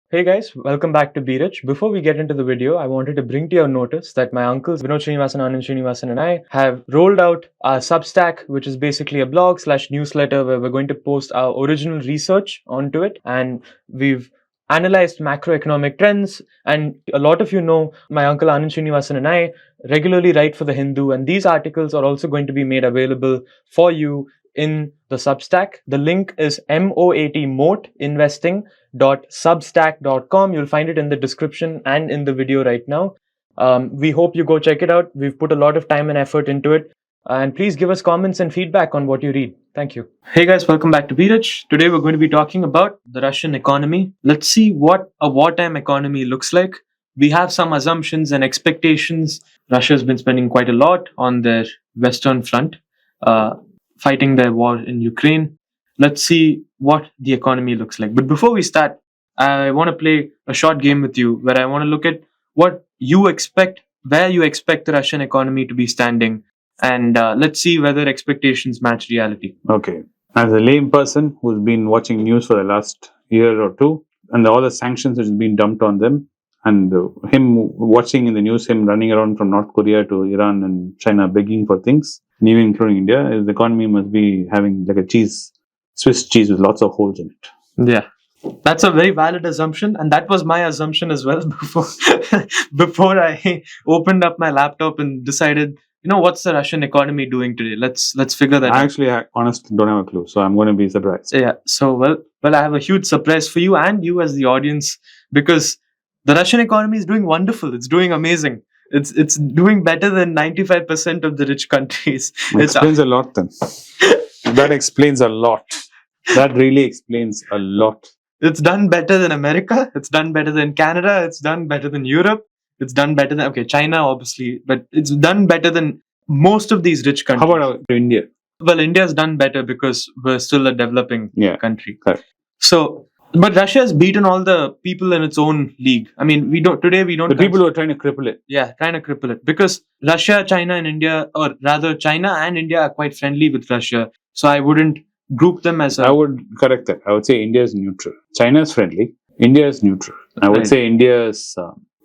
Hey guys, welcome back to Be Rich. Before we get into the video, I wanted to bring to your notice that my uncles Vinod Srinivasan, Anand Srinivasan and I have rolled out our Substack, which is basically a blog/newsletter where we're going to post our original research onto it. And we've analyzed macroeconomic trends. And a lot of you know my uncle Anand Srinivasan and I regularly write for The Hindu, and these articles are also going to be made available for you in the Substack. The link is moatinvesting.substack.com. You'll find it in the description and in the video right now. We hope you go check it out. We've put a lot of time and effort into it. And please give us comments and feedback on what you read. Thank you. Hey guys, welcome back to Be Rich. Today we're going to be talking about the Russian economy. Let's see what a wartime economy looks like. We have some assumptions and expectations. Russia's been spending quite a lot on their Western front, fighting their war in Ukraine. Let's see what the economy looks like. But before we start, I want to play a short game with you where I want to look at what you expect, where you expect the Russian economy to be standing, and let's see whether expectations match reality. Okay. As a lame person who's been watching news for the last year or two, and all the sanctions which have been dumped on them, and him watching in the news, him running around from North Korea to Iran and China begging for things, and even including India, the economy must be having like a Swiss cheese with lots of holes in it. Yeah, that's a very valid assumption, and that was my assumption as well before I opened up my laptop and decided, what's the Russian economy doing today? Let's figure that out. Actually, I honestly don't have a clue, so I'm going to be surprised. Yeah. So well, I have a huge surprise for you and you as the audience, because the Russian economy is doing wonderful. It's doing amazing. It's doing better than 95% of the rich countries. It explains a lot then. That explains a lot. That really explains a lot. It's done better than America. It's done better than Canada. It's done better than Europe. It's done better than, China obviously, but it's done better than most of these rich countries. How about India? Well, India's done better because we're still a developing country. Correct. So, but Russia has beaten all the people in its own league. I mean, we don't. The people who are trying to cripple it. Yeah, trying to cripple it. Because Russia, China and India, or rather China and India are quite friendly with Russia. So I wouldn't group them as I would correct that. I would say India is neutral. China is friendly. India is neutral. I would say India is,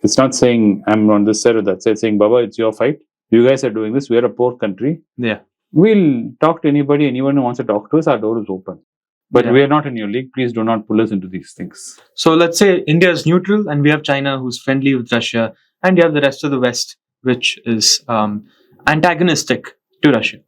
it's not saying I'm on this side or that side, saying, Baba, it's your fight. You guys are doing this. We are a poor country. Yeah. We'll talk to anyone who wants to talk to us. Our door is open. But we are not in your league. Please do not pull us into these things. So let's say India is neutral and we have China who's friendly with Russia, and you have the rest of the West, which is antagonistic to Russia.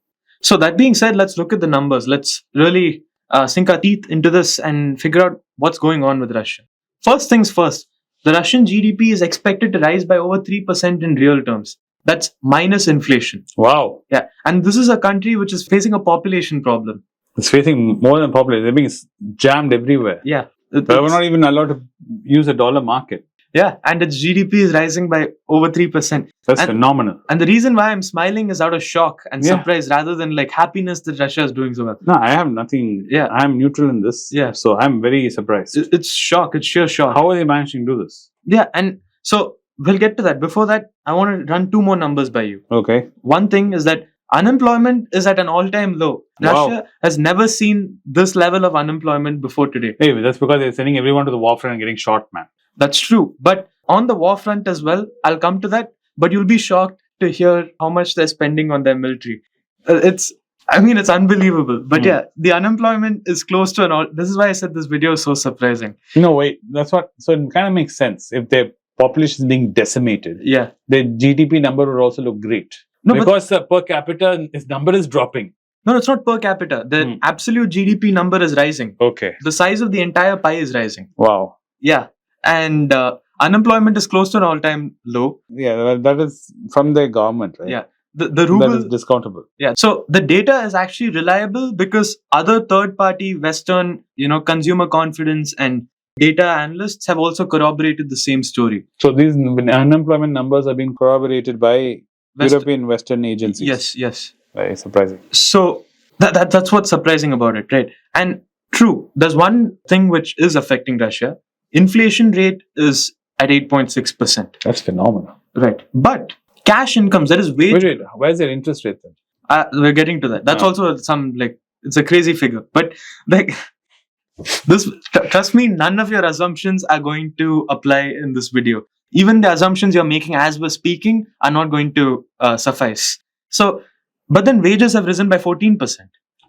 So that being said, let's look at the numbers. Let's really sink our teeth into this and figure out what's going on with Russia. First things first, the Russian GDP is expected to rise by over 3% in real terms. That's minus inflation. Wow. Yeah. And this is a country which is facing a population problem. It's facing more than population. They're being jammed everywhere. Yeah. We're not even allowed to use a dollar market. Yeah, and its GDP is rising by over 3%. That's phenomenal. And the reason why I'm smiling is out of shock and surprise rather than like happiness that Russia is doing so well. No, I have nothing. Yeah. I'm neutral in this. Yeah. So I'm very surprised. It's shock. It's sheer shock. How are they managing to do this? Yeah, and so we'll get to that. Before that, I want to run two more numbers by you. Okay. One thing is that unemployment is at an all-time low. Russia has never seen this level of unemployment before today. Hey, that's because they're sending everyone to the war front and getting shot, man. That's true. But on the war front as well, I'll come to that. But you'll be shocked to hear how much they're spending on their military. It's unbelievable. But the unemployment is close to an all. This is why I said this video is so surprising. No, wait. So it kind of makes sense. If their population is being decimated, their GDP number would also look great. No, because the per capita number is dropping. No, it's not per capita. The absolute GDP number is rising. Okay. The size of the entire pie is rising. Wow. Yeah. And unemployment is close to an all-time low. Yeah, that is from the government, right? Yeah. The ruble that is discountable. Yeah. So the data is actually reliable because other third-party Western, consumer confidence and data analysts have also corroborated the same story. So these unemployment numbers are being corroborated by European Western agencies. Yes. Very surprising. So that's what's surprising about it, right? And true, there's one thing which is affecting Russia. Inflation rate is at 8.6%. That's phenomenal. Right. But cash incomes, that is wage... Wait, where's their interest rate then? We're getting to that. That's also it's a crazy figure. But Trust me, none of your assumptions are going to apply in this video. Even the assumptions you're making as we're speaking are not going to suffice. So, but then wages have risen by 14%.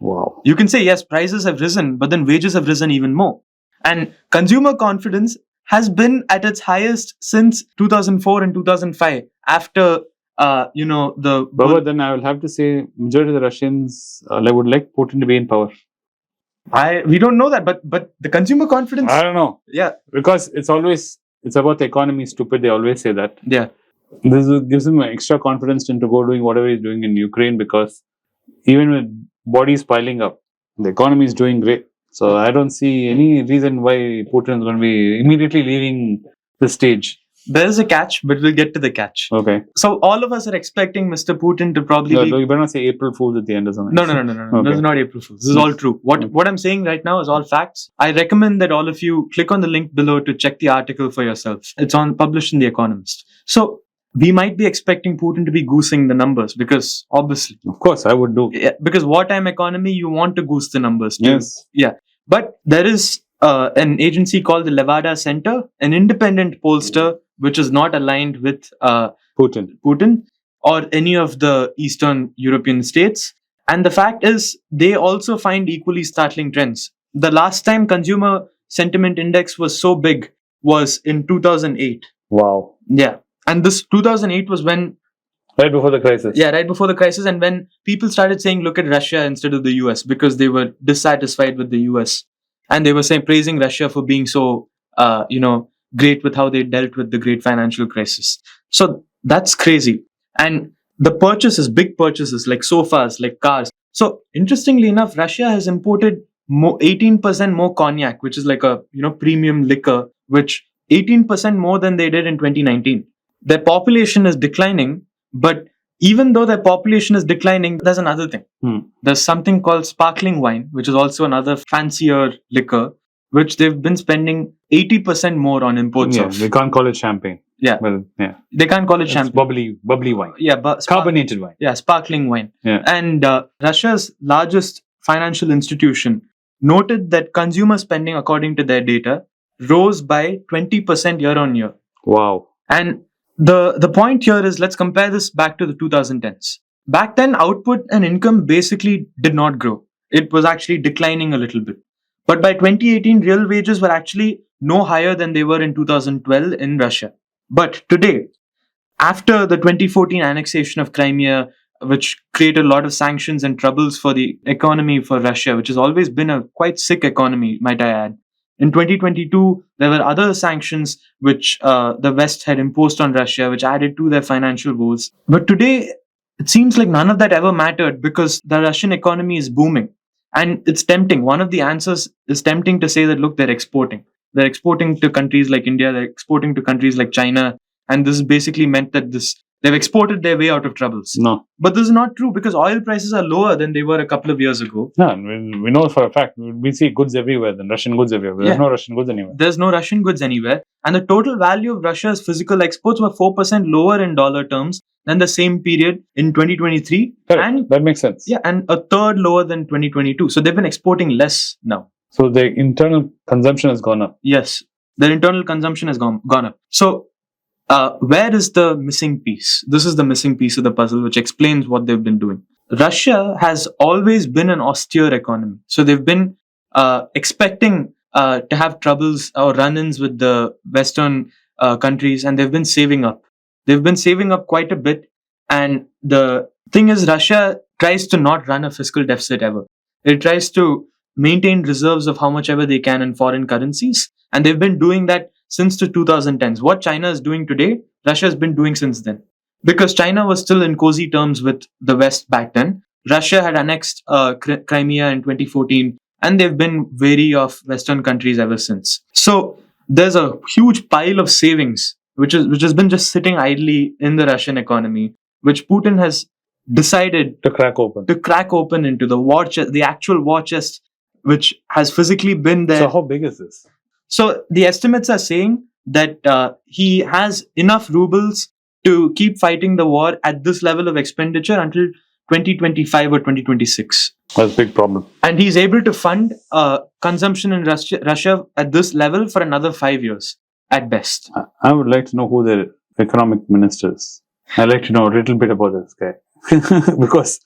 Wow. You can say, yes, prices have risen, but then wages have risen even more. And consumer confidence has been at its highest since 2004 and 2005 after, the... But then I will have to say, majority of the Russians would like Putin to be in power. We don't know that, but the consumer confidence... I don't know. Yeah. Because it's about the economy, stupid. They always say that. Yeah. This gives him extra confidence to go doing whatever he's doing in Ukraine, because even with bodies piling up, the economy is doing great. So I don't see any reason why Putin is going to be immediately leaving the stage. There is a catch, but we'll get to the catch. Okay. So all of us are expecting Mr. Putin to probably... No, you better not say April Fools at the end or something. No. Okay. This is not April Fools. This is all true. What I'm saying right now is all facts. I recommend that all of you click on the link below to check the article for yourself. It's published in The Economist. So we might be expecting Putin to be goosing the numbers because obviously... Of course, I would do. Yeah, because wartime economy, you want to goose the numbers too. Yes. Yeah. But there is an agency called the Levada Center, an independent pollster which is not aligned with Putin or any of the Eastern European states. And the fact is, they also find equally startling trends. The last time consumer sentiment index was so big was in 2008. Wow. Yeah. And this 2008 was when... Right before the crisis. Yeah, right before the crisis. And when people started saying, look at Russia instead of the US, because they were dissatisfied with the US. And they were praising Russia for being so, great with how they dealt with the great financial crisis. So that's crazy. And the big purchases like sofas, like cars. So interestingly enough, Russia has imported 18% more cognac, which is like a, premium liquor, which 18% more than they did in 2019. Their population is declining, but even though their population is declining, there's another thing. There's something called sparkling wine, which is also another fancier liquor, which they've been spending 80% more on imports of. They can't call it champagne. Yeah. Well, yeah. They can't call it champagne. Bubbly wine. Yeah, but carbonated wine. Yeah, sparkling wine. Yeah. And Russia's largest financial institution noted that consumer spending, according to their data, rose by 20% year on year. Wow. And the point here is, let's compare this back to the 2010s. Back then, output and income basically did not grow. It was actually declining a little bit. But by 2018, real wages were actually no higher than they were in 2012 in Russia. But today, after the 2014 annexation of Crimea, which created a lot of sanctions and troubles for the economy for Russia, which has always been a quite sick economy, might I add. In 2022, there were other sanctions which the West had imposed on Russia, which added to their financial woes. But today, it seems like none of that ever mattered because the Russian economy is booming. And it's tempting. One of the answers is tempting to say that, look, they're exporting. They're exporting to countries like India. They're exporting to countries like China. And this basically meant that they've exported their way out of troubles. No. But this is not true because oil prices are lower than they were a couple of years ago. No, we know for a fact. We see goods everywhere, then Russian goods everywhere. There's no Russian goods anywhere. There's no Russian goods anywhere. And the total value of Russia's physical exports were 4% lower in dollar terms than the same period in 2023. Correct. And that makes sense. Yeah, and a third lower than 2022. So they've been exporting less now. So the internal consumption has gone up. Yes, their internal consumption has gone up. So where is the missing piece? This is the missing piece of the puzzle, which explains what they've been doing. Russia has always been an austere economy. So they've been expecting to have troubles or run-ins with the Western countries, and they've been saving up. They've been saving up quite a bit. And the thing is, Russia tries to not run a fiscal deficit ever. It tries to maintain reserves of how much ever they can in foreign currencies. And they've been doing that since the 2010s. What China is doing today, Russia has been doing since then. Because China was still in cozy terms with the West back then. Russia had annexed Crimea in 2014. And they've been wary of Western countries ever since. So there's a huge pile of savings which has been just sitting idly in the Russian economy, which Putin has decided to crack open into the war chest, the actual war chest, which has physically been there. So how big is this? So the estimates are saying that he has enough rubles to keep fighting the war at this level of expenditure until 2025 or 2026. That's a big problem. And he's able to fund consumption in Russia at this level for another 5 years at best. I would like to know who their economic minister is. I'd like to know a little bit about this guy. Because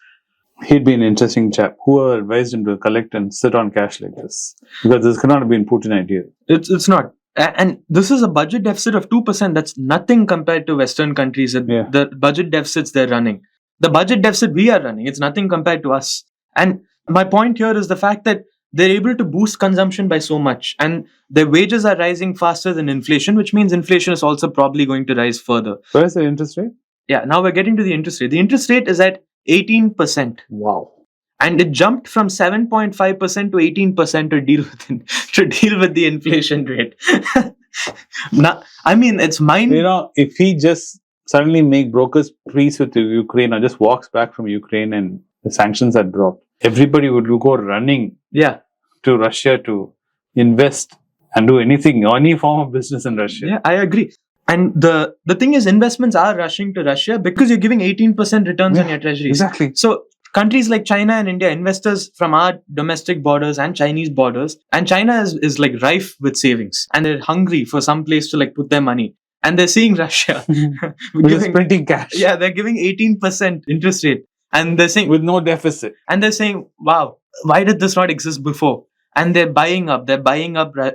he'd be an interesting chap. Whoever advised him to collect and sit on cash like this. Because this cannot have been Putin idea. It's not. And this is a budget deficit of 2%. That's nothing compared to Western countries. The budget deficits they're running. The budget deficit we are running, it's nothing compared to us. And my point here is the fact that they're able to boost consumption by so much. And their wages are rising faster than inflation, which means inflation is also probably going to rise further. Where's the interest rate? Yeah, now we're getting to the interest rate. The interest rate is at 18%. Wow. And it jumped from 7.5% to 18% to deal with the inflation rate. Now, I mean, it's mind. If he just suddenly make brokers peace with Ukraine or just walks back from Ukraine and the sanctions are dropped, everybody would go running to Russia to invest and do anything, any form of business in Russia. Yeah, I agree. And the thing is, investments are rushing to Russia because you're giving 18% returns on your treasuries. Exactly. So countries like China and India, investors from our domestic borders and Chinese borders, and China is like rife with savings, and they're hungry for some place to like put their money. And they're seeing Russia just printing cash. Yeah, they're giving 18% interest rate, and they're saying with no deficit. And they're saying, "Wow, why did this not exist before?" And they're buying up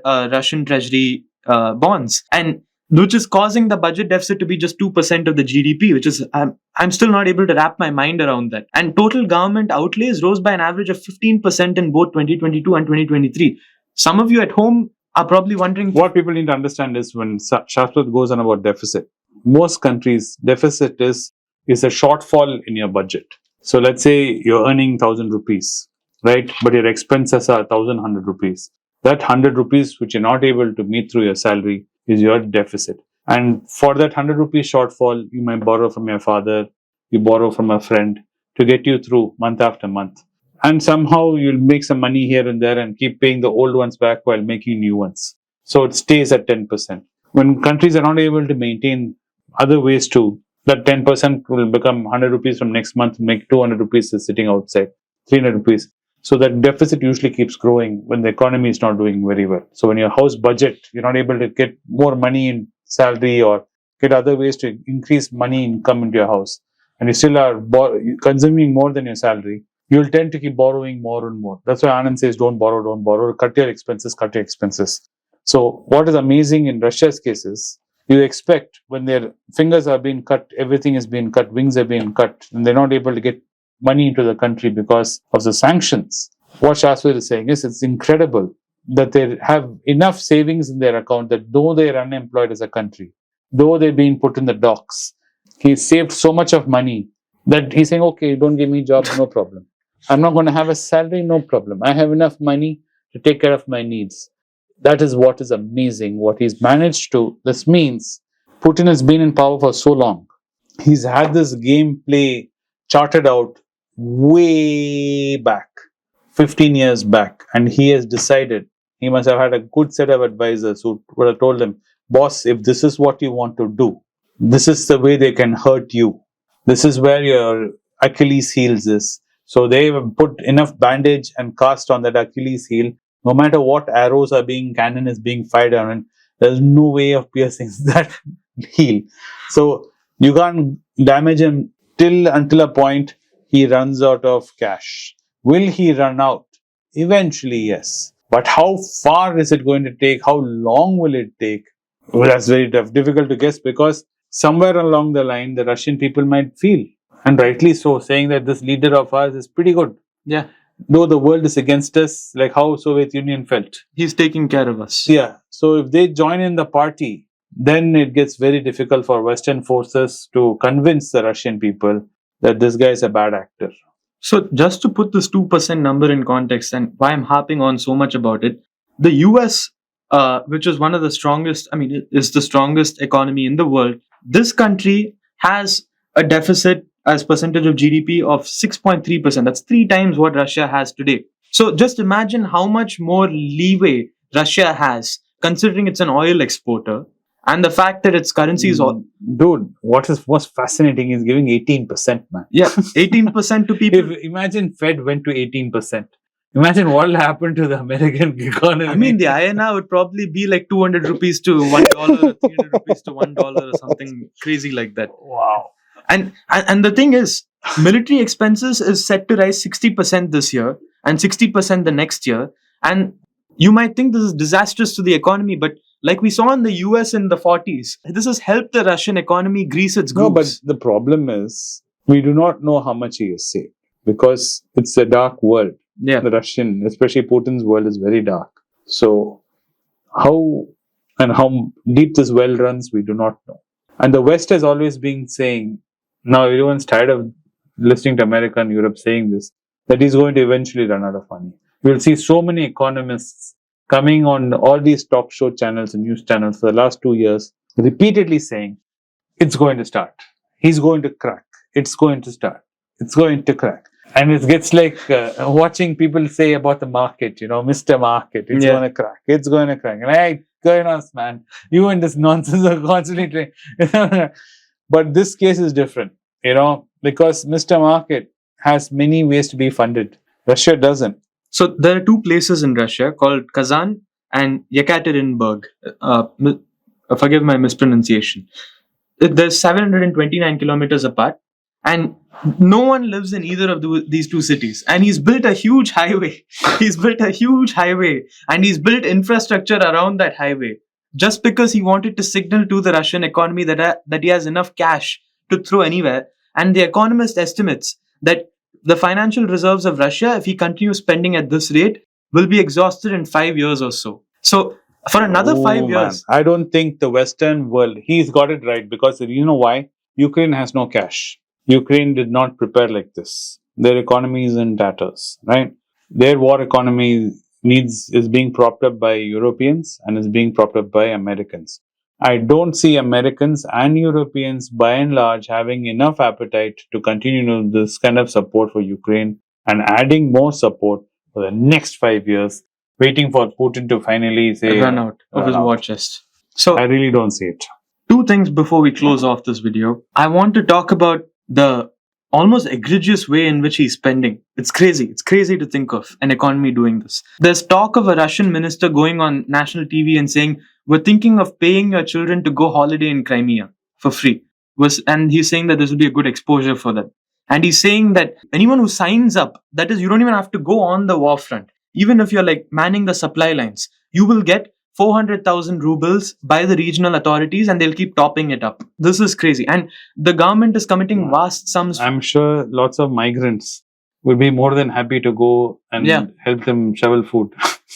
Russian treasury bonds, and which is causing the budget deficit to be just 2% of the GDP, which is I'm still not able to wrap my mind around that. And total government outlays rose by an average of 15% in both 2022 and 2023. Some of you at home are probably wondering. What people need to understand is when Sashwath goes on about deficit, most countries' deficit is a shortfall in your budget. So let's say you're earning 1,000 rupees, right? But your expenses are 1,100 rupees. That 100 rupees which you're not able to meet through your salary is your deficit. And for that 100 rupees shortfall, you might borrow from your father, you borrow from a friend to get you through month after month. And somehow you'll make some money here and there and keep paying the old ones back while making new ones. So it stays at 10%. When countries are not able to maintain other ways to, that 10% will become 100 rupees from next month, make 200 rupees is sitting outside, 300 rupees. So that deficit usually keeps growing when the economy is not doing very well. So when your house budget, you're not able to get more money in salary or get other ways to increase money income into your house, and you still are consuming more than your salary, you'll tend to keep borrowing more and more. That's why Anand says, don't borrow, cut your expenses. So what is amazing in Russia's case is, you expect when their fingers are being cut, everything is being cut, wings are being cut, and they're not able to get money into the country because of the sanctions. What Sashwath is saying is, it's incredible that they have enough savings in their account that though they're unemployed as a country, though they're being put in the docks, he saved so much of money that he's saying, okay, don't give me jobs, no problem. I'm not going to have a salary, no problem. I have enough money to take care of my needs. That is what is amazing, what he's managed to. This means Putin has been in power for so long. He's had this gameplay charted out way back, 15 years back, and he has decided, he must have had a good set of advisors who would have told him, boss, if this is what you want to do, this is the way they can hurt you. This is where your Achilles heels is. So they have put enough bandage and cast on that Achilles heel. No matter what arrows are cannon is being fired on it, there's no way of piercing that heel. So you can't damage him until a point he runs out of cash. Will he run out? Eventually, yes. But how far is it going to take? How long will it take? Well, that's very difficult to guess, because somewhere along the line, the Russian people might feel, and rightly so, saying that this leader of ours is pretty good. Yeah. Though the world is against us, like how Soviet Union felt. He's taking care of us. Yeah. So if they join in the party, then it gets very difficult for Western forces to convince the Russian people that this guy is a bad actor. So just to put this 2% number in context and why I'm harping on so much about it, the US, which is one of the strongest, is the strongest economy in the world. This country has a deficit as percentage of GDP of 6.3%. That's 3 times what Russia has today. So just imagine how much more leeway Russia has, considering it's an oil exporter, And the fact that its currency is all... Dude, what is most fascinating is giving 18%, man. Yeah, 18% to people. Imagine Fed went to 18%. Imagine what will happen to the American economy. I mean, the INR would probably be like 200 rupees to $1, or 300 rupees to $1, or something crazy like that. Wow. And the thing is, military expenses is set to rise 60% this year and 60% the next year. And you might think this is disastrous to the economy, but like we saw in the US in the 40s, this has helped the Russian economy grease its grooves. No, but the problem is, we do not know how much he has saved because it's a dark world. Yeah. The Russian, especially Putin's world, is very dark. So, how deep this well runs, we do not know. And the West has always been saying, now everyone's tired of listening to America and Europe saying this, that he's going to eventually run out of money. We'll see so many economists coming on all these talk show channels and news channels for the last 2 years, repeatedly saying, it's going to start. He's going to crack. It's going to start. It's going to crack. And it gets like watching people say about the market, Mr. Market, it's going to crack. It's going to crack. And hey, going on, man. You and this nonsense are constantly trying. But this case is different, because Mr. Market has many ways to be funded. Russia doesn't. So there are two places in Russia called Kazan and Yekaterinburg. Forgive my mispronunciation. They're 729 kilometers apart. And no one lives in either of these two cities. And he's built a huge highway. And he's built infrastructure around that highway just because he wanted to signal to the Russian economy that he has enough cash to throw anywhere. And the economist estimates that the financial reserves of Russia, if he continues spending at this rate, will be exhausted in 5 years or so. So for another 5 years... Man. I don't think the Western world, he's got it right, because you know why? Ukraine has no cash. Ukraine did not prepare like this. Their economy is in tatters, right? Their war economy is being propped up by Europeans and is being propped up by Americans. I don't see Americans and Europeans by and large having enough appetite to continue this kind of support for Ukraine and adding more support for the next 5 years, waiting for Putin to finally say run out of his war chest. So I really don't see it. Two things before we close off this video. I want to talk about the almost egregious way in which he's spending. It's crazy. It's crazy to think of an economy doing this. There's talk of a Russian minister going on national TV and saying, we're thinking of paying your children to go holiday in Crimea for free. And he's saying that this will be a good exposure for them. And he's saying that anyone who signs up, that is, you don't even have to go on the war front. Even if you're like manning the supply lines, you will get 400,000 rubles by the regional authorities and they'll keep topping it up. This is crazy. And the government is committing vast sums. I'm sure lots of migrants would be more than happy to go and help them shovel food.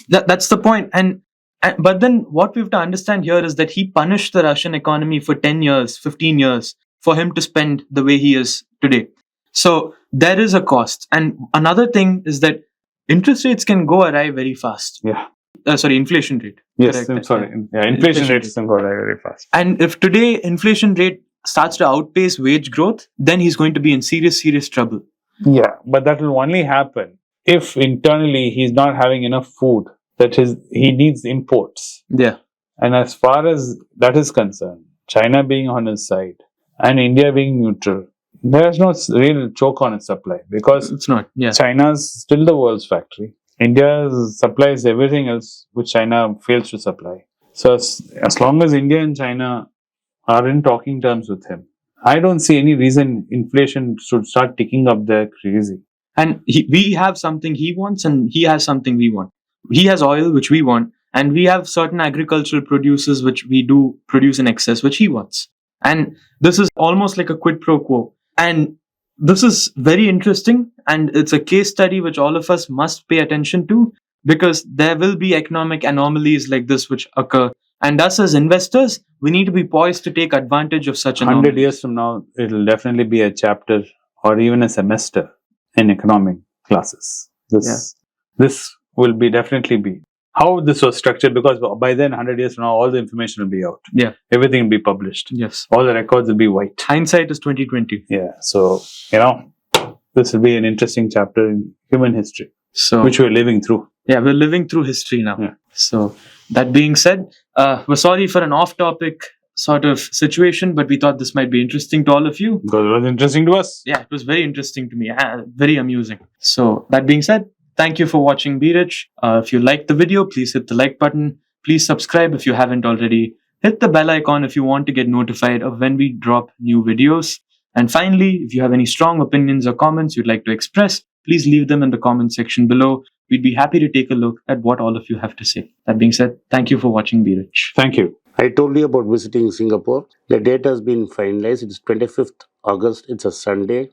That's the point. But then what we have to understand here is that he punished the Russian economy for 10 years, 15 years for him to spend the way he is today. So there is a cost. And another thing is that interest rates can go awry very fast. Yeah. Inflation rate. Yes, Correct. I'm sorry. Yeah, inflation rates can go awry very fast. And if today inflation rate starts to outpace wage growth, then he's going to be in serious, serious trouble. Yeah, but that will only happen if internally he's not having enough food. He needs imports. Yeah. And as far as that is concerned, China being on his side and India being neutral, there's no real choke on its supply because it's not. Yeah. China's still the world's factory. India supplies everything else which China fails to supply. So as long as India and China are in talking terms with him, I don't see any reason inflation should start ticking up there crazy. And we have something he wants and he has something we want. He has oil, which we want, and we have certain agricultural produces which we do produce in excess, which he wants. And this is almost like a quid pro quo. And this is very interesting, and it's a case study which all of us must pay attention to, because there will be economic anomalies like this which occur. And us as investors, we need to be poised to take advantage of such anomalies. 100 years from now, it'll definitely be a chapter or even a semester in economic classes. This will definitely be how this was structured, because by then, 100 years from now, all the information will be out. Yeah. Everything will be published. Yes. All the records will be white. Hindsight is 2020. Yeah. So, this will be an interesting chapter in human history, which we're living through. Yeah, we're living through history now. Yeah. So, that being said, we're sorry for an off-topic sort of situation, but we thought this might be interesting to all of you. Because it was interesting to us. Yeah, it was very interesting to me, very amusing. So that being said, thank you for watching Be Rich. If you liked the video, please hit the like button. Please subscribe if you haven't already. Hit the bell icon if you want to get notified of when we drop new videos. And finally, if you have any strong opinions or comments you'd like to express, please leave them in the comment section below. We'd be happy to take a look at what all of you have to say. That being said, thank you for watching Be Rich. Thank you. I told you about visiting Singapore. The date has been finalized. It's 25th August. It's a Sunday.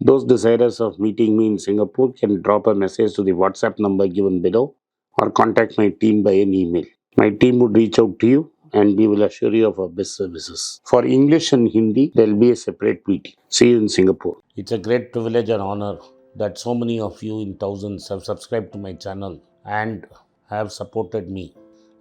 Those desirous of meeting me in Singapore can drop a message to the WhatsApp number given below or contact my team by an email. My team would reach out to you and we will assure you of our best services. For English and Hindi, there will be a separate meeting. See you in Singapore. It's a great privilege and honor that so many of you in thousands have subscribed to my channel and have supported me.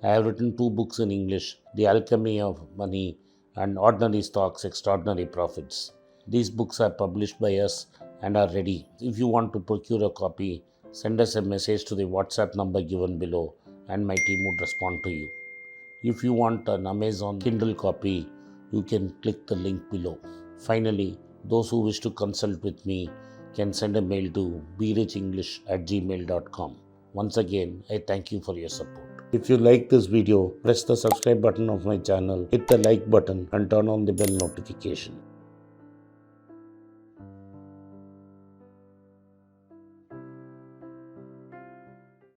I have written 2 books in English, The Alchemy of Money and Ordinary Stocks, Extraordinary Profits. These books are published by us and are ready. If you want to procure a copy, send us a message to the WhatsApp number given below and my team would respond to you. If you want an Amazon Kindle copy, you can click the link below. Finally, those who wish to consult with me can send a mail to berichenglish@gmail.com. Once again, I thank you for your support. If you like this video, press the subscribe button of my channel, hit the like button and turn on the bell notification.